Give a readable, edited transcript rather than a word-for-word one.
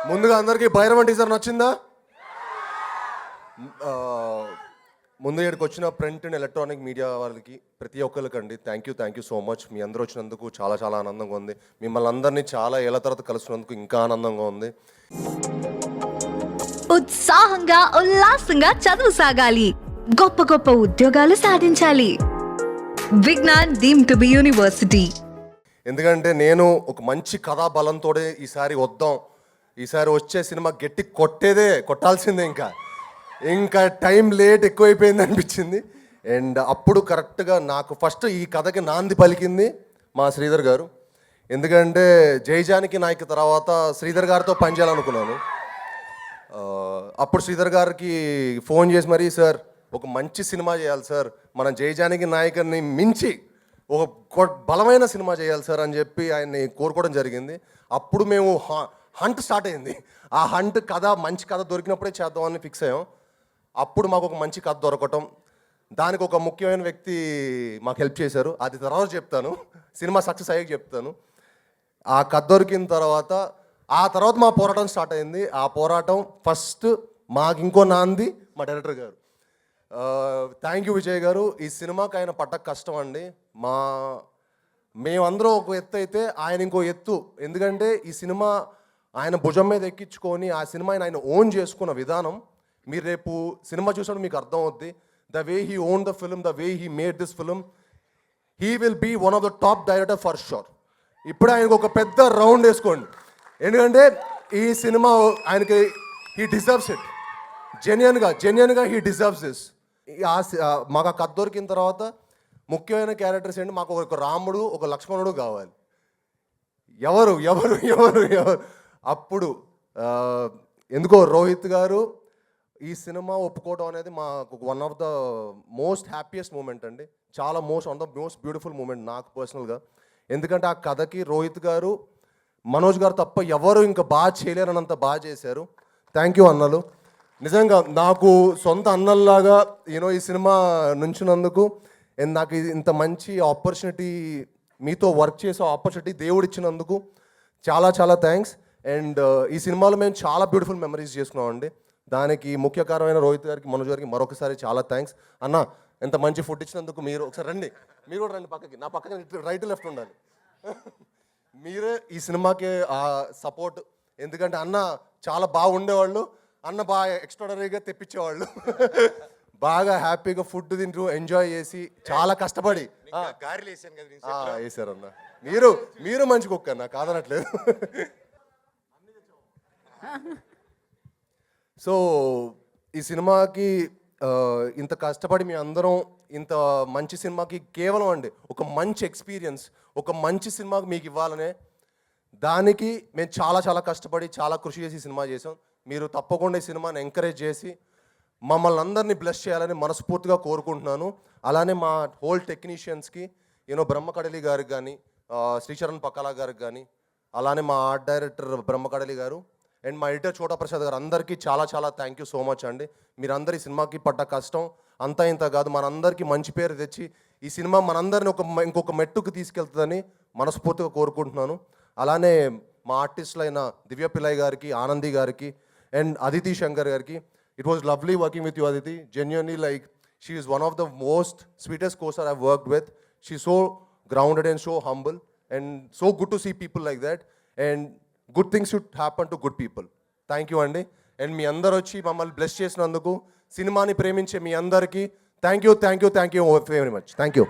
ముందుగా అందరికీ భైరవన్ టీజర్ నచ్చిందా? ముందు ఇక్కడికి వచ్చిన ప్రింట్ అండ్ ఎలక్ట్రానిక్ మీడియా వాళ్ళకి ప్రతి ఒక్కరికండి థ్యాంక్ యూ సో మచ్. మీ అందరూ వచ్చినందుకు చాలా చాలా ఆనందంగా ఉంది. మిమ్మల్ని అందరినీ చాలా ఏళ్ళ తర్వాత కలుసుకున్నందుకు ఇంకా ఆనందంగా ఉంది. ఉత్సాహంగా ఉల్లాసంగా చదువు సాగాలి, గొప్ప గొప్ప ఉద్యోగాలు సాధించాలి. Vignan deemed to be university. ఎందుకంటే నేను ఒక మంచి కథా బలంతోనే ఈసారి వచ్చే సినిమా గట్టి కొట్టాల్సిందే. ఇంకా టైం లేట్ ఎక్కువైపోయింది అనిపించింది. అండ్ అప్పుడు కరెక్ట్గా నాకు ఫస్ట్ ఈ కథకి నాంది పలికింది మా శ్రీధర్ గారు. ఎందుకంటే జయజానికి నాయక్ తర్వాత శ్రీధర్ గారితో పనిచేయాలనుకున్నాను. అప్పుడు శ్రీధర్ గారికి ఫోన్ చేసి మరీ, సార్ ఒక మంచి సినిమా చేయాలి సార్, మనం జయజానికి నాయకుని మించి ఒక బలమైన సినిమా చేయాలి సార్ అని చెప్పి ఆయన్ని కోరుకోవడం జరిగింది. అప్పుడు మేము హంట్ స్టార్ట్ అయింది. ఆ హంట్ కథ మంచి కథ దొరికినప్పుడే చేద్దామని ఫిక్స్ అయ్యాం. అప్పుడు మాకు ఒక మంచి కథ దొరకటం, దానికి ఒక ముఖ్యమైన వ్యక్తి మాకు హెల్ప్ చేశారు. అది తర్వాత చెప్తాను, సినిమా సక్సెస్ అయ్యాక చెప్తాను. ఆ కథ దొరికిన తర్వాత మా పోరాటం స్టార్ట్ అయింది. ఆ పోరాటం ఫస్ట్ మాకు ఇంకో నాంది మా డైరెక్టర్ గారు. థ్యాంక్ యూ విజయ్ గారు. ఈ సినిమాకి ఆయన పడ్డ కష్టం అండి. మేమందరం ఒక ఎత్తు అయితే ఆయన ఇంకో ఎత్తు. ఎందుకంటే ఈ సినిమా ఆయన భుజం మీద ఎక్కించుకొని ఆ సినిమాని ఆయన ఓన్ చేసుకున్న విధానం మీరు రేపు సినిమా చూసినప్పుడు మీకు అర్థం అవుద్ది. The way he own the film, the way he made this film, he will be one of the top director for sure. ఇప్పుడు ఆయనకు ఒక పెద్ద రౌండ్ వేసుకోండి. ఎందుకంటే ఈ సినిమా ఆయనకి హీ డిజర్వ్స్ ఇట్. జెన్యున్గా హీ డిజర్వ్స్ దిస్. మాకు ఆ కథ దొరికిన తర్వాత ముఖ్యమైన క్యారెక్టర్స్ ఏంటి, మాకు ఒక రాముడు ఒక లక్ష్మణుడు కావాలి. ఎవరు ఎవరు ఎవరు ఎవరు అప్పుడు ఎందుకో రోహిత్ గారు ఈ సినిమా ఒప్పుకోవడం అనేది మాకు one of the most happiest moment అండి. చాలా one of the most beautiful moment నాకు పర్సనల్గా. ఎందుకంటే ఆ కథకి రోహిత్ గారు, మనోజ్ గారు తప్ప ఎవరు ఇంకా బాగా చేయలేరన్నంత బాగా చేశారు. థ్యాంక్ యూ అన్నలు. నిజంగా నాకు సొంత అన్నల్లాగా ఈ సినిమా నుంచినందుకు, నాకు ఇంత మంచి ఆపర్చునిటీ, మీతో వర్క్ చేసే ఆపర్చునిటీ దేవుడు ఇచ్చినందుకు చాలా చాలా థ్యాంక్స్. అండ్ ఈ సినిమాలో మేము చాలా బ్యూటిఫుల్ మెమరీస్ చేసుకున్నామండి. దానికి ముఖ్య కారణమైన రోహిత్ గారికి, మనోజ్ గారికి మరొకసారి చాలా థ్యాంక్స్. అన్న ఎంత మంచి ఫుడ్ ఇచ్చినందుకు. మీరు ఒకసారి రండి, మీరు కూడా రండి పక్కకి. నా పక్కన రైట్ లెఫ్ట్ ఉండాలి. మీరే ఈ సినిమాకి సపోర్ట్. ఎందుకంటే అన్న చాలా బాగుండేవాళ్ళు, అన్న బాగా ఎక్స్ట్రాడనరీగా తెప్పించేవాళ్ళు. బాగా హ్యాపీగా ఫుడ్ తింటూ ఎంజాయ్ చేసి చాలా కష్టపడి వేసారన్న. మీరు మంచి కుక్క అన్న, కాదనట్లేదు. సో ఈ సినిమాకి ఇంత కష్టపడి మీ అందరం ఇంత మంచి సినిమాకి కేవలం అండి ఒక మంచి ఎక్స్పీరియన్స్, ఒక మంచి సినిమాకి మీకు ఇవ్వాలనే దానికి మేము చాలా చాలా కష్టపడి చాలా కృషి చేసి సినిమా చేసాం. మీరు తప్పకుండా ఈ సినిమాని ఎంకరేజ్ చేసి మమ్మల్ని అందరినీ బ్లెస్ చేయాలని మనస్ఫూర్తిగా కోరుకుంటున్నాను. అలానే మా హోల్ టెక్నీషియన్స్కి, బ్రహ్మకడలి గారికి కానీ, శ్రీచరణ్ పక్కలా గారికి కానీ, అలానే మా ఆర్ట్ డైరెక్టర్ బ్రహ్మకడలి గారు అండ్ మా ఎడిటర్ చోటా ప్రసాద్ గారు, అందరికీ చాలా చాలా థ్యాంక్ యూ సో మచ్ అండి. మీరందరూ ఈ సినిమాకి పడ్డ కష్టం అంతా ఇంత కాదు, మనందరికీ మంచి పేరు తెచ్చి ఈ సినిమా మనందరిని ఇంకొక మెట్టుకు తీసుకెళ్తుందని మనస్ఫూర్తిగా కోరుకుంటున్నాను. అలానే మా ఆర్టిస్టులైన దివ్య పిల్లయ్య గారికి, ఆనంది గారికి అండ్ అదితి శంకర్ గారికి. It was lovely working with you Aditi. Genuinely she is one of the most sweetest costar I worked with. She so grounded and so humble and so good to see people like that. And good things should happen to good people. Thank you అండి. And మీ అందరు వచ్చి మమ్మల్ని bless చేసినందుకు, సినిమాని ప్రేమించే మీ అందరికీ thank you very much. Thank you.